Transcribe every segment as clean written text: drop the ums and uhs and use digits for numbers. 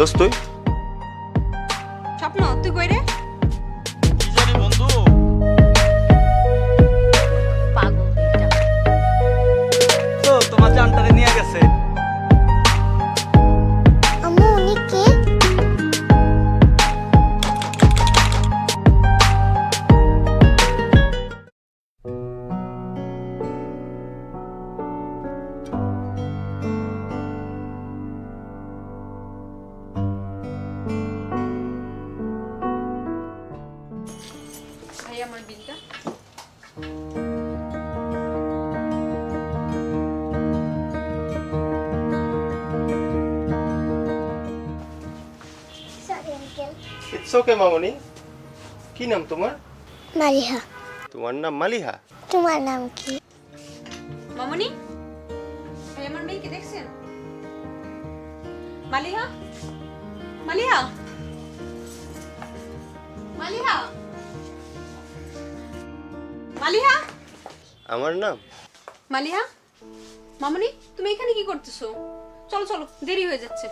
করছস তুই? স্বপ্ন তুই কই রে? কি জানি বন্ধু। পাগল এটা। তো তোমার জানটারে নিয়ে গেছে। আম্মু উনি কে? ভাই আমার বিলটা। Sorry uncle. ইটস ওকে মামনি। কি নাম তোমার? মারিহা। তোমার নাম মালিহা? তোমার নাম কি? মামনি ভাই আমার মেয়েকে দেখছেন? মালিহা, মালিহা, মালিহা, মালিহা, আমার নাম? মালিহা। মামনি তুমি এখানে কি করতেছো? চলো চলো, দেরি হয়ে যাচ্ছে।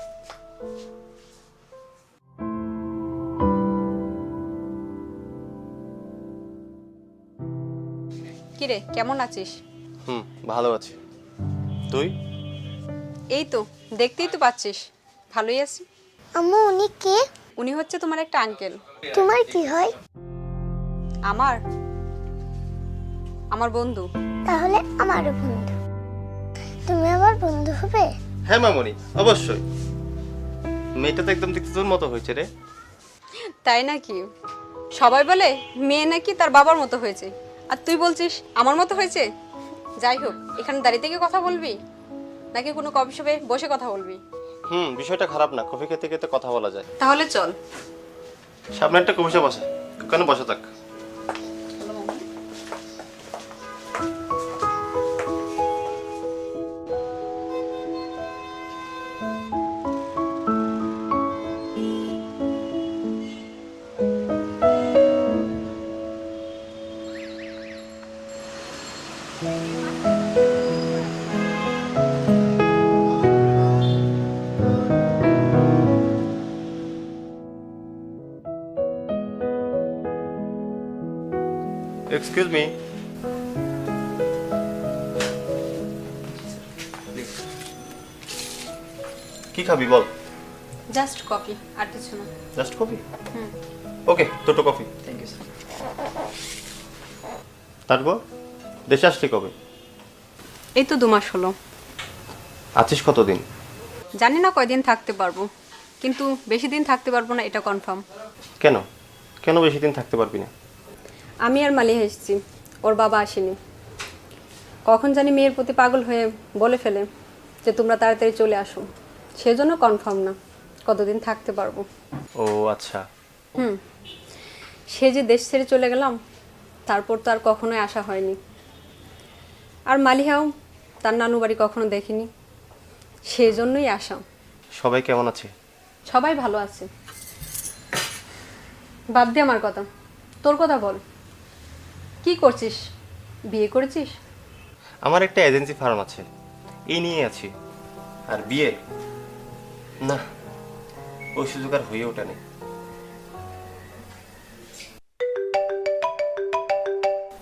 কিরে কেমন আছিস? ভালো আছি। তুই? এই তো দেখতেই তো পাচ্ছিস ভালোই আছি। আম্মু উনি কে? উনি হচ্ছে তোমার একটা আঙ্কেল। তোমার কি হয়? আমার আমার বন্ধু। তাহলে আমারও বন্ধু। তুমি আমার বন্ধু হবে? হ্যাঁ মামনি, অবশ্যই। মেয়েটা তো একদম দেখতে তোর মতো হয়েছে রে। তাই নাকি? সবাই বলে মেয়ে নাকি তার বাবার মতো হয়েছে, আর তুই বলছিস আমার মতো হয়েছে। যাই হোক, এখানে দাঁড়িয়ে থেকে কথা বলবি নাকি কোনো কফি শপে বসে কথা বলবি? বিষয়টা খারাপ না, কফি খেতে খেতে কথা বলা যায়। তাহলে চল। সামনে একটা কফি শপ আছে, ওখানে বসে থাক। Excuse me. কি খাবি বল? জাস্ট কফি, আর কিছু না। Just coffee? ওকে, দুটো কফি। Thank you sir. তারপর দেশে আসলি কবে? এই তো 2 মাস হলো। আছিস কতদিন? জানি না কয়দিন থাকতে পারবো, কিন্তু বেশি দিন থাকতে পারবো না এটা কনফার্ম। কেন কেন বেশি দিন থাকতে পারবি না? আমি আর মালিহা এসেছি, ওর বাবা আসেনি। কখন জানি মেয়ের প্রতি পাগল হয়ে বলে ফেলে যে তোমরা তাড়াতাড়ি চলে আসো, সেজন্য কনফার্ম না কতদিন থাকতে পারবো। ও আচ্ছা। সে যে দেশ ছেড়ে চলে গেলাম, তারপর তো আর কখনোই আসা হয়নি। আর মালিহাও তার নানু বাড়ি কখনো দেখিনি, সেজন্যই আসা। সবাই কেমন আছে? সবাই ভালো আছে। বাদ দে আমার কথা, তোর কথা বল। কি করছিস? বিয়ে করেছিস? আমার একটা এজেন্সি ফার্ম আছে, এই নিয়ে আছি। আর বিয়ে না, ওই সুযোগ আর হয়ে ওঠেনি।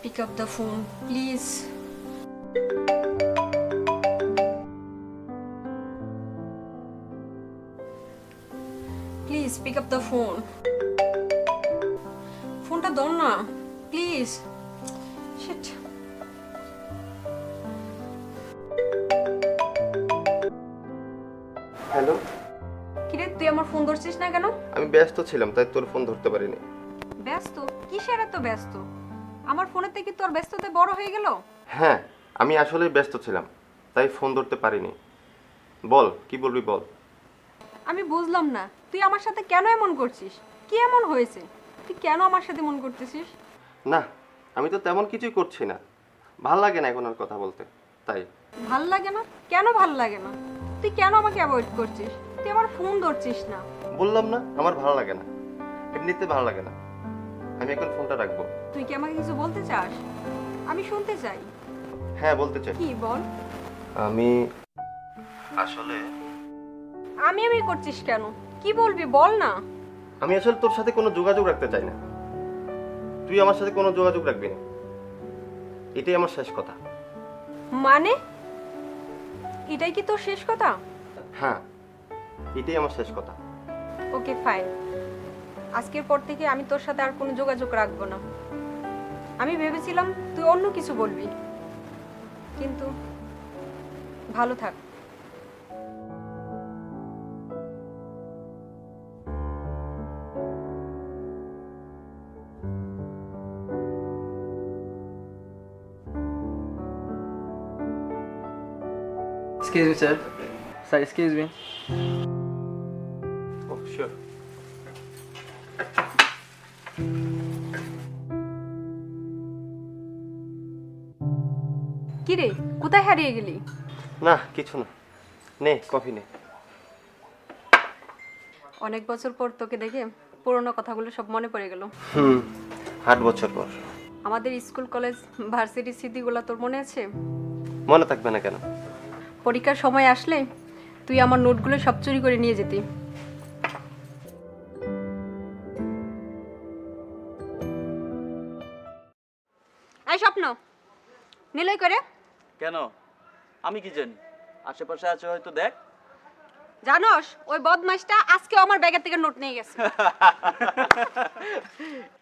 Pick up the phone please. Please pick up the phone. ফোনটা ধর না প্লিজ। শিট। হ্যালো। কিরে তুই আমার ফোন ধরছিস না কেন? আমি ব্যস্ত ছিলাম, তাই তোর ফোন ধরতে পারিনি। ব্যস্ত? কিসের এত ব্যস্ত? আমার ফোনের থেকে তোর ব্যস্ততা বড় হয়ে গেল? হ্যাঁ, আমি আসলেই ব্যস্ত ছিলাম, তাই ফোন ধরতে পারিনি। বল, কি বলবি বল। আমি বুঝলাম না তুই আমার সাথে কেন এমন করছিস। কি এমন হয়েছে? তুই কেন আমার সাথে এমন করতেছিস? না, আমি তো তেমন কিছুই করছি না। ভাল লাগে না এখন আর কথা বলতে, তাই। ভাল লাগে না? কেন ভাল লাগে না? তুই কেন আমাকে অ্যাভয়েড করছিস? তুই আমার ফোন ধরছিস না। বললাম না আমার ভালো লাগে না, এমনিতে ভালো লাগে না। আমি এখন ফোনটা রাখবো। তুই কি আমাকে কিছু বলতে চাস? আমি শুনতে চাই। হ্যাঁ বলতে চাই। কি বল? আমি আসলে আমি করছিস কেন? কি বলবি বল না। আমি আসলে তোর সাথে কোনো যোগাযোগ রাখতে চাই না, তুই আমার সাথে কোনো যোগাযোগ রাখবি না, এটাই আমার শেষ কথা। মানে এটাই কি তোর শেষ কথা? হ্যাঁ, এটাই আমার শেষ কথা। ওকে ফাইন, আজকের পর থেকে আমি তোর সাথে আর কোনো যোগাযোগ রাখবো না। আমি ভেবেছিলাম তুই অন্য কিছু বলবি, কিন্তু ভালো থাক। Excuse me sir, sir excuse me. ও শিওর। কি রে, কোথায় হারিয়ে গেলি? না কিছু না, নে কফি নে। অনেক বছর পর তোকে দেখে পুরোনো কথাগুলো সব মনে পড়ে গেল। 8 বছর পর। আমাদের স্কুল কলেজ ভার্সিটি স্মৃতিগুলো তোর মনে আছে? মনে থাকবে না কেন? পরীক্ষার সময় আসলে তুই আমার নোটগুলো সব চুরি করে নিয়ে যেতি। এই স্বপ্ন নিলয় করে কেন? আমি কি জানি, আশেপাশে আছে হয়তো, দেখ। জানোস ওই বদমাইশটা আজকে আমার ব্যাগের থেকে নোট নিয়ে গেছে।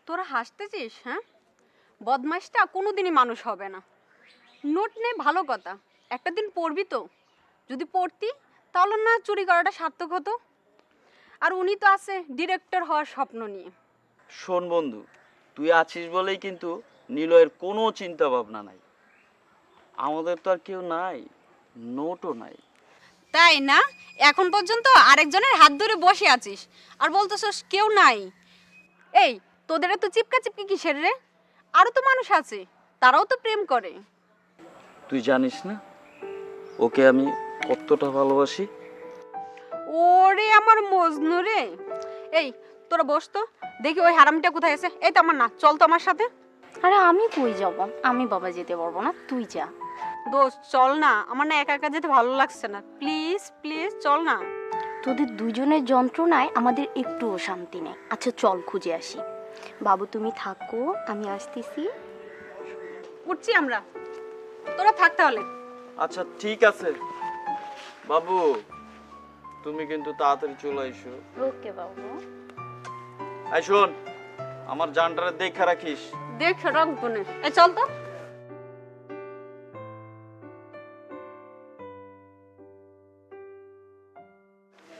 তোরা হাসতেছিস? হ্যাঁ, বদমাইশটা কোনোদিনই মানুষ হবে না। নোট নে ভালো কথা, একটা দিন পড়বি তো। যদি পড়তি তাহলে না চুরি করাটা সার্থক হতো। আর উনি তো আছে ডিরেক্টর হওয়ার স্বপ্ন নিয়ে। শোন বন্ধু, তুই আছিস বলেই কিন্তু নিলয়ের কোনো চিন্তা ভাবনা নাই। আমাদের তো আর কেউ নাই, নোটও নাই। তাই না? এখন পর্যন্ত আরেকজনের হাত ধরে বসে আছিস আর বলতেছস কেউ নাই। এই তোদের তো চিপকা চিপকি কিসের রে? আরো তো মানুষ আছে, তারাও তো প্রেম করে। তুই জানিস না ওকে আমি কতটা ভালোবাসি? ওরে আমার মজনু রে। এই তোরা বস তো, দেখি ওই হারামিটা কোথায় আছে। এই তো আমার না, চল তো আমার সাথে। আরে আমি কই যাব? আমি বাবা যেতে পারবো না, তুই যা। দোস্ত চল না, আমার না একা একা যেতে ভালো লাগছে না। প্লিজ প্লিজ চল না। তোদের দুজনের যন্ত্রণায় আমাদের একটুও শান্তি নেই। আচ্ছা চল খুঁজে আসি। বাবু তুমি থাকো, আমি আসতেছি। উঠছি আমরা, তোরা থাক তাহলে। আচ্ছা ঠিক আছে বাবু, তুমি কিন্তু তাড়াতাড়ি চলে আইসো। ওকে বাবু। আই শোন, আমার জানটারে দেখা রাখিস। দেখ রাখবো না। এই চল তো।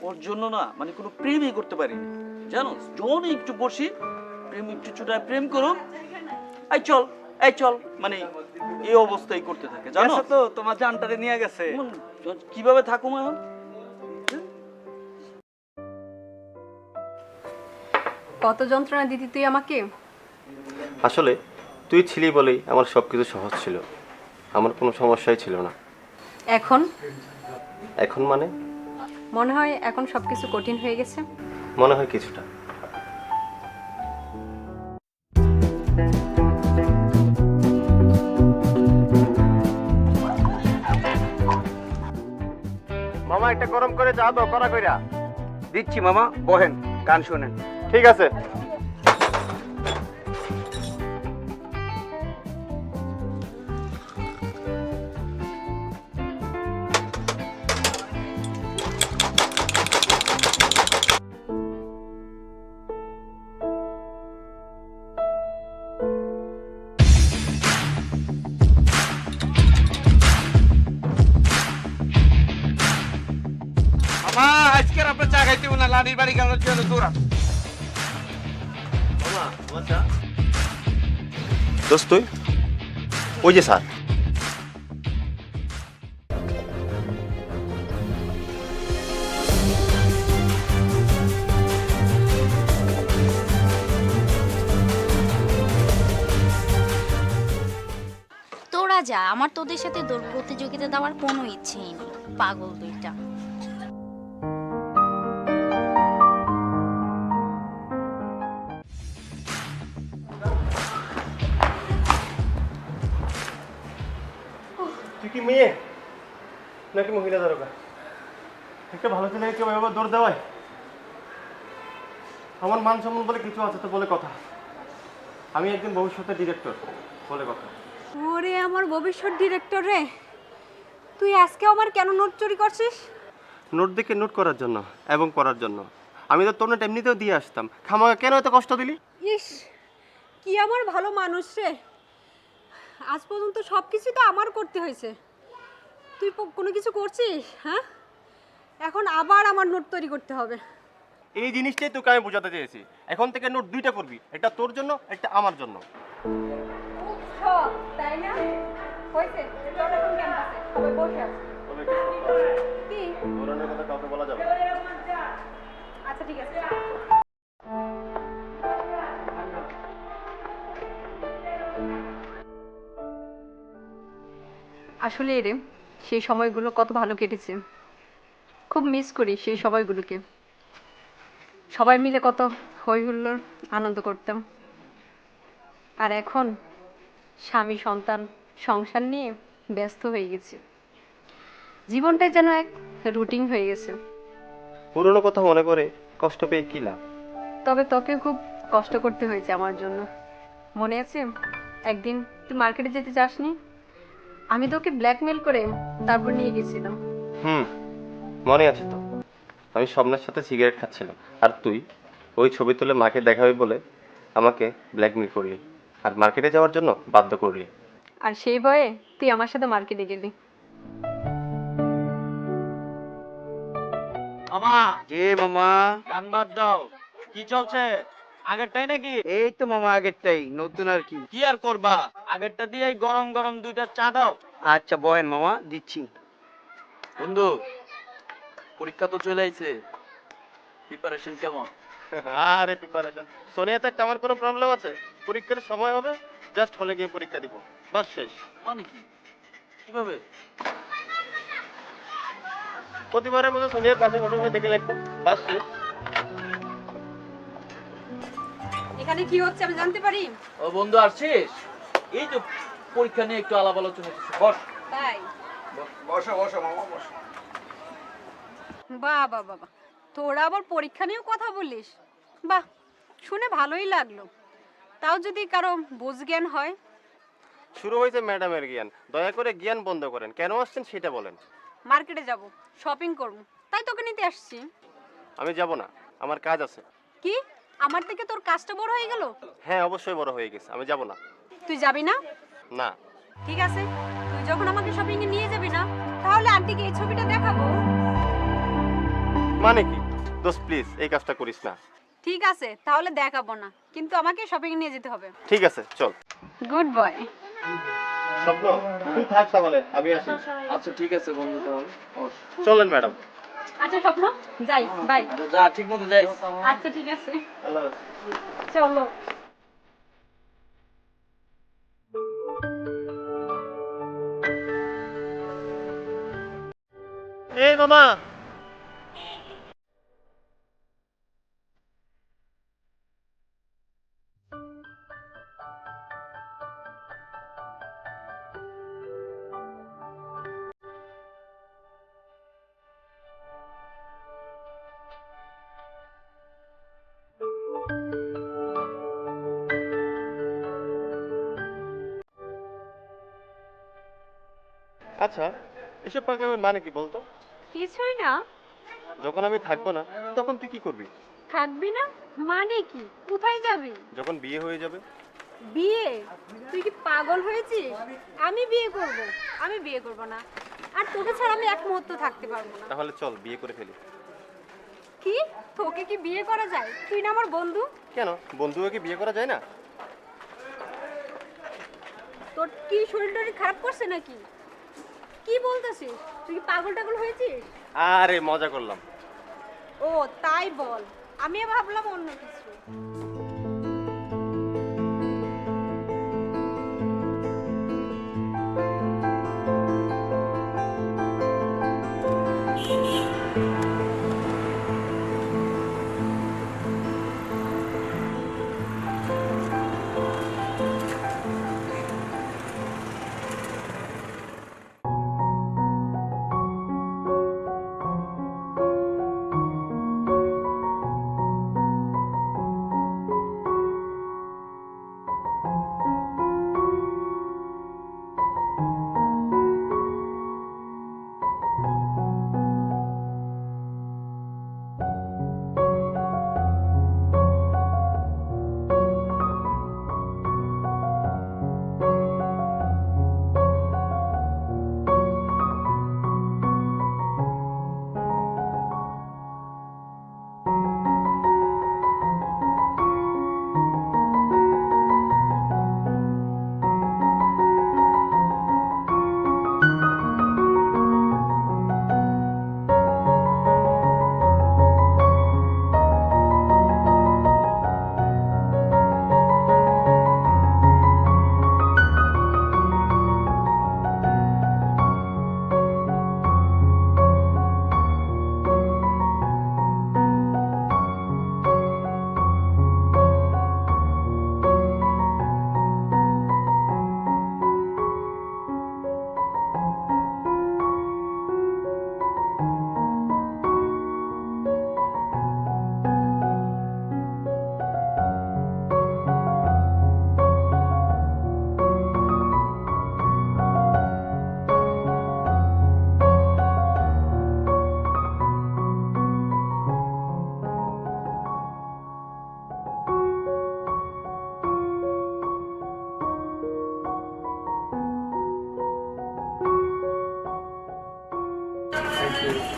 ওর জন্য না মানে কোনো প্রেমই করতে পারিনি, জানো? যখন একটু বসি প্রেম একটু চুটায় প্রেম করো, এই চল এই চল, মানে এই অবস্থাই করতে থাকে, জানো তো? তোমার জানটারে নিয়ে গেছে, কিভাবে থাকুম এখন? কত যন্ত্রণা দিতি তুই আমাকে। আসলে তুই ছিলি বলেই আমার সব কিছু সহজ ছিল, আমার কোনো সমস্যাই ছিল না। এখন এখন মানে? মনে হয় এখন সবকিছু কঠিন হয়ে গেছে। মনে হয় কিছুটা। মামা একটা গরম করে চা দাও, কড়া কইরা। দিচ্ছি মামা, বহেন, গান শোনেন। ঠিক আছে। মামা আজকের আপনার চা খাইতে না, লাডির বাড়ি গেল জন্য দূর। মামা তোমার চা। দোস্ত তুই ওই যে স্যার। তোরা যা, আমার তোদের সাথে দৌড় প্রতিযোগিতা দেওয়ার কোনো ইচ্ছেই নেই। পাগল দুইটা। তুই কি মেয়ে নাকি মহিলা দরকার? একটা ভালো ছেলে কেউ এভাবে দৌড় দেওয়ায়? আমার মান সম্মান বলে কিছু আছে তো বলে কথা। আমি একদিন ভবিষ্যতের ডিরেক্টর বলে কথা। ওরে আমার ভবিষ্যৎ ডিরেক্টর রে, তুই আজকে আমার কেন নোট চুরি করছিস? নোট দেখে নোট করার জন্য এবং পড়ার জন্য। আমি তো তোর নোট এমনিতেও দিয়ে আসতাম, খামাকে কেন এত কষ্ট দিলি? ইস, কি আমার ভালো মানুষ রে। আজ পর্যন্ত সব কিছু তো আমার করতে হয়েছে, তুই কোনো কিছু করছিস? হ্যাঁ, এখন আবার আমার নোট তৈরি করতে হবে। এই জিনিসটাই তোকে আমি বোঝাতে চেয়েছি। এখন থেকে নোট দুইটা করবি, একটা তোর জন্য একটা আমার জন্য। তাই না? হয়েছে, চল এখন ক্যাম্পাসে, সবাই বসে আছে। কি? পুরানোর কথা কাউকে বলা যাবে? আচ্ছা ঠিক আছে। আসলে রে, সেই সময়গুলো কত ভালো কেটেছে, খুব মিস করি সেই সময়গুলোকে। সবাই মিলে কত হই হুল্লোড় আনন্দ করতাম। আর এখন স্বামী সন্তান সংসার নিয়ে ব্যস্ত হয়ে গেছি, জীবনটাই যেন এক রুটিন হয়ে গেছে। পুরনো কথা মনে করে কষ্ট পেয়ে কি লাভ? তবে তোকে খুব কষ্ট করতে হয়েছে আমার জন্য। মনে আছে একদিন তুই মার্কেটে যেতে চাসনি, আমি তোকে ব্ল্যাকমেল করে তারপর নিয়ে গেছিলাম। মনে আছে তো, আমি স্বপ্নের সাথে সিগারেট খাচ্ছিলাম আর তুই ওই ছবি তুলে মাকে দেখাবি বলে আমাকে ব্ল্যাকমেল করলি আর মার্কেটে যাওয়ার জন্য বাধ্য করলি। আর সেই ভয়ে তুই আমার সাথে মার্কেটে গেলি। মামা জি মামা গান বাদ দাও, কি চলছে? আগেরটাই নাকি? এই তো মামা আগেরটাই, নতুন আর কি। কি আর করবা, আগেরটা দিয়ে গরম গরম দুইটা চা দাও। আচ্ছা বহেন মামা, দিচ্ছি। বন্ধু, পরীক্ষা তো চলে আইছে, প্রিপারেশন কেমন? আরে প্রিপারেশন সোনিয়াতে একটা আমার কোনো প্রবলেম আছে? পরীক্ষার সময় হবে, জাস্ট হলে গিয়ে পরীক্ষা দিব, বাস শেষ। মানে কি, কিভাবে? প্রতিবারের মতো সোনিয়ার কাছে ঘটনা দেখে লাগবে, বাস শেষ। এখানে কি হচ্ছে আমি জানতে পারি? ও বন্ধু আসছিস? এই তো পরীক্ষা নিয়ে একটু আলাপ আলোচনা করছি। বস। তাই? বসো বসো মামা বসো। বাহ বাহ বাহ, তোরা আবার পরীক্ষা নিয়েও কথা বলিস? বাহ, শুনে ভালোই লাগলো। তাও যদি কারো বুঝ জ্ঞান হয়। শুরু হয়েছে ম্যাডামের জ্ঞান, দয়া করে জ্ঞান বন্ধ করেন। কেন আসছেন সেটা বলেন। মার্কেটে যাব, শপিং করব, তাই তোকে নিতে আসছি। আমি যাব না, আমার কাজ আছে। কি, আমার থেকে তোর কাজটা বড় হয়ে গেল? হ্যাঁ অবশ্যই বড় হয়ে গেছে, আমি যাব না। তুই যাবি না? না। ঠিক আছে, তুই যখন আমাকে শপিং এ নিয়ে যাবি না, তাহলে আন্টিকে এই ছবিটা দেখাবো। মানে কি? দোস্ত প্লিজ এই কাজটা করিস না। ঠিক আছে, তাহলে দেখাবো না, কিন্তু আমাকে শপিং এ নিয়ে যেতে হবে। ঠিক আছে চল। Good boy. স্বপ্ন তুই থাক তাহলে, আমি আসি। আচ্ছা ঠিক আছে বন্ধু, তাহলে বস। চলেন ম্যাডাম। আচ্ছা স্বপ্ন, যাই, বাই। যা ঠিক মতো যাই। আচ্ছা ঠিক আছে, আল্লাহ হাফেজ। চলো। এই মামা, আচ্ছা এসব পাকামের মানে কি বলতো? কিছুই না। যখন আমি থাকবো না তখন তুই কি করবি? থাকবি না মানে কি? কোথায় যাবি? যখন বিয়ে হয়ে যাবে। বিয়ে? তুই কি পাগল হয়েছিস? আমি বিয়ে করব? আমি বিয়ে করব না, আর তোকে ছাড়া আমি এক মুহূর্ত থাকতে পারবো না। তাহলে চল বিয়ে করে ফেলি। কি, তোকে কি বিয়ে করা যায়? তুই না আমার বন্ধু। কেন, বন্ধুকে কি বিয়ে করা যায় না? তোর কি শরীর টরীর খারাপ করছে নাকি? কি বলতেছিস? তুই কি পাগল টাগল হয়েছিস? আরে মজা করলাম। ও তাই বল, আমি ভাবলাম অন্য কিছু।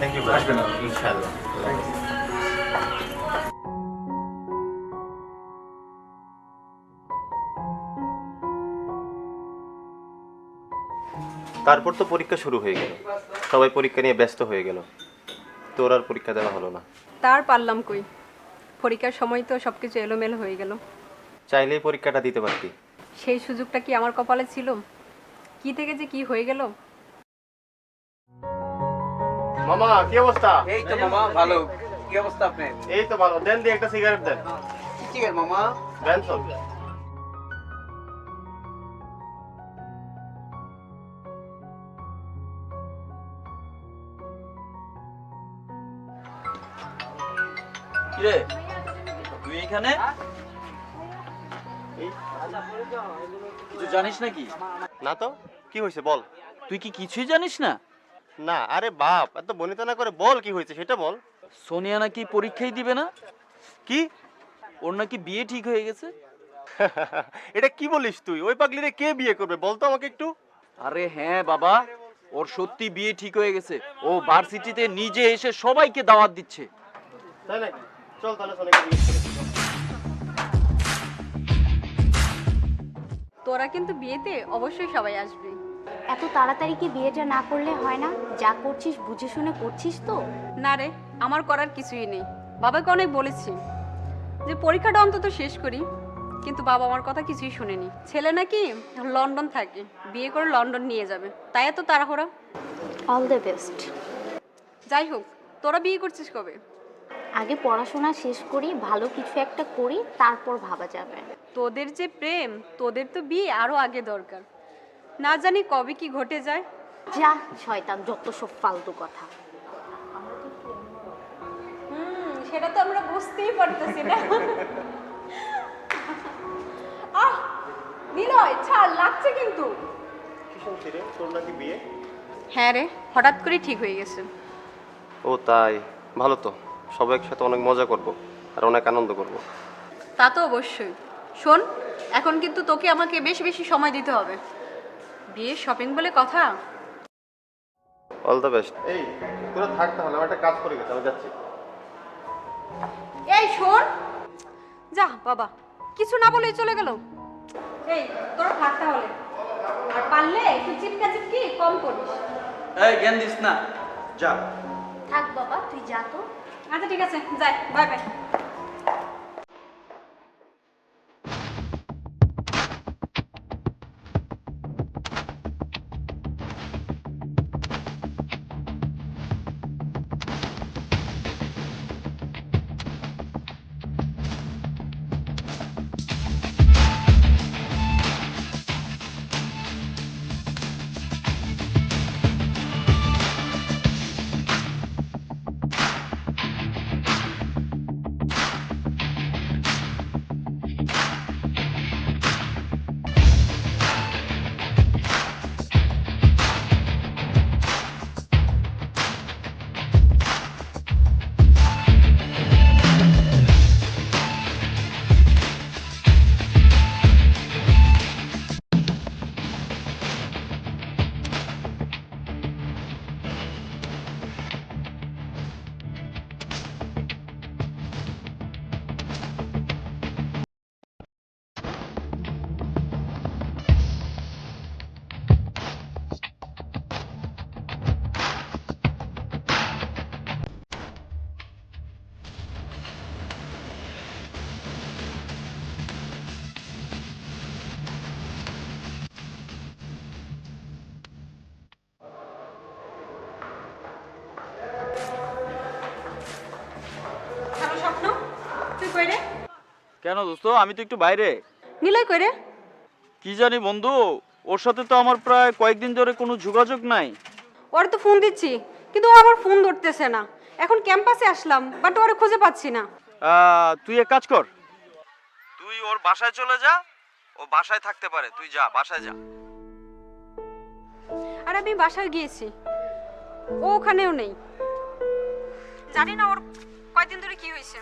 থ্যাংক ইউ আসবেন আপনি। ইনশাআল্লাহ। তারপর তো পরীক্ষা শুরু হয়ে গেল, সবাই পরীক্ষা নিয়ে ব্যস্ত হয়ে গেল, তোর আর পরীক্ষা দেওয়া হলো না। তার পারলাম কই, পরীক্ষার সময় তো সব কিছু এলোমেলো হয়ে গেল। চাইলেই পরীক্ষাটা দিতে পারতি। সেই সুযোগটা কি আমার কপালে ছিল? কি থেকে যে কি হয়ে গেল। মামা কি অবস্থা? এই তো মামা ভালো। কি অবস্থা আপনার? এই তো ভালো। দেন দি একটা সিগারেট দেন। ঠিক আছে মামা। ব্যানসন। কিরে তুই এখানে কিছু জানিস নাকি? না তো, কি হয়েছে বল। তুই কি কিছুই জানিস না? না আরে বাপ, এত বনিতা না করে বল কি হয়েছে সেটা বল। সোনিয়া নাকি পরীক্ষাই দিবে না, কি? ওর নাকি বিয়ে ঠিক হয়ে গেছে। এটা কি বলিস তুই? ওই পাগলিরে কে বিয়ে করবে বল তো আমাকে একটু। আরে হ্যাঁ বাবা, ওর সত্যি বিয়ে ঠিক হয়ে গেছে। ও ভার্সিটিতে নিজে এসে সবাইকে দাওয়াত দিচ্ছে। তাই নাকি? চল তাহলে সোনিয়াকে জিজ্ঞেস করি। তোরা কিন্তু বিয়েতে অবশ্যই সবাই আসবে। এত তাড়াতাড়ি কি বিয়েটা না করলে হয় না? যা করছিস বুঝে শুনে করছিস তো? না রে, আমার করার কিছুই নেই। বাবাকে অনেক বলেছি যে পরীক্ষাটা অন্তত শেষ করি, কিন্তু বাবা আমার কথা কিছুই শুনেনি। ছেলে নাকি লন্ডন থাকে, বিয়ে করে লন্ডন নিয়ে যাবে, তাই এত তাড়াহুড়া। All the best. যাই হোক, তোরা বিয়ে করছিস কবে? আগে পড়াশোনা শেষ করি, ভালো কিছু একটা করি, তারপর ভাবা যাবে। তোদের যে প্রেম, তোদের তো বিয়ে আরো আগে দরকার। না জানি কবে কি ঘটে যায়। যা শয়তান, যত সব ফালতু কথা। সেটা তো আমরা বুঝতেই পারতেছি না। আহ নিলয়, ছাড়, লাগছে কিন্তু। কি শুনছি রে, তোর নাকি বিয়ে? হ্যাঁ রে, হঠাৎ করে ঠিক হয়ে গেছে। ও তাই, ভালো তো। সবাই একসাথে অনেক মজা করব আর অনেক আনন্দ করব। তা তো অবশ্যই। শোন, এখন কিন্তু তোকে আমাকে বেশি বেশি সময় দিতে হবে। বিয়ের শপিং বলে কথা। All the best. এই তোরা থাক তাহলে, আমার একটা কাজ করে গেছে, আমি যাচ্ছি। এই শোন, যা বাবা, কিছু না বলেই চলে গেল। এই তোরা থাক তাহলে, আর পারলে একটু চিপকা চিপকি কম করিস। এই জ্ঞান দিস না, যা। থাক বাবা, তুই যা তো। আচ্ছা ঠিক আছে, যাই, বাই বাই। হ্যালো স্বপ্ন, তুই কই রে? কেন দোস্ত, আমি তো একটু বাইরে। নিলয় কই রে? কি জানি বন্ধু, ওর সাথে তো আমার প্রায় কয়েকদিন ধরে কোনো যোগাযোগ নাই। ওর তো ফোন দিচ্ছি, কিন্তু ও আমার ফোন ধরতেছে না। এখন ক্যাম্পাসে আসলাম, বাট ওরে খুঁজে পাচ্ছি না। তুই এক কাজ কর, তুই ওর বাসায় চলে যা। ও বাসায় থাকতে পারে, তুই যা, বাসায় যা। আর আমি বাসায় গিয়েছি, ও ওখানেও নেই। জানি না ওর কয়দিন ধরে কি হয়েছে,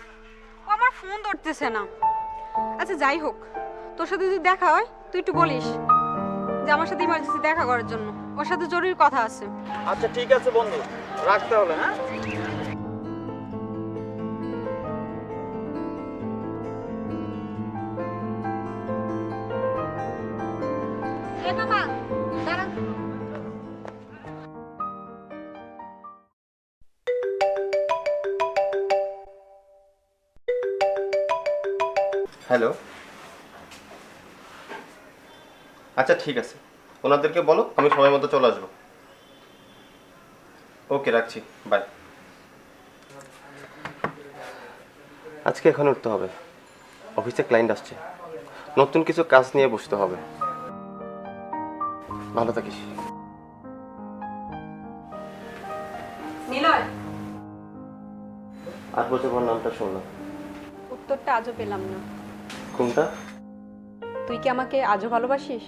ও আমার ফোন ধরতেছে না। আচ্ছা যাই হোক, তোর সাথে যদি দেখা হয় তুই একটু বলিস যে আমার সাথে ইমার্জেন্সি দেখা করার জন্য। ওর সাথে জরুরি কথা আছে। আচ্ছা ঠিক আছে বন্ধু, রাখতে হলে, হ্যাঁ? হ্যালো, আচ্ছা ঠিক আছে, ওনাদেরকে বলো আমি সময় মতো চলে আসবো। ওকে, রাখছি, বাই। আজকে এখন উঠতে হবে, অফিসে ক্লায়েন্ট আসছে, নতুন কিছু কাজ নিয়ে বসতে হবে। ভালো থাকিস। নিলয়, আর বলতে তোমার নামটা শুনলাম। উত্তরটা আজও পেলাম না। কোনটা? তুই কি আমাকে আজও ভালোবাসিস?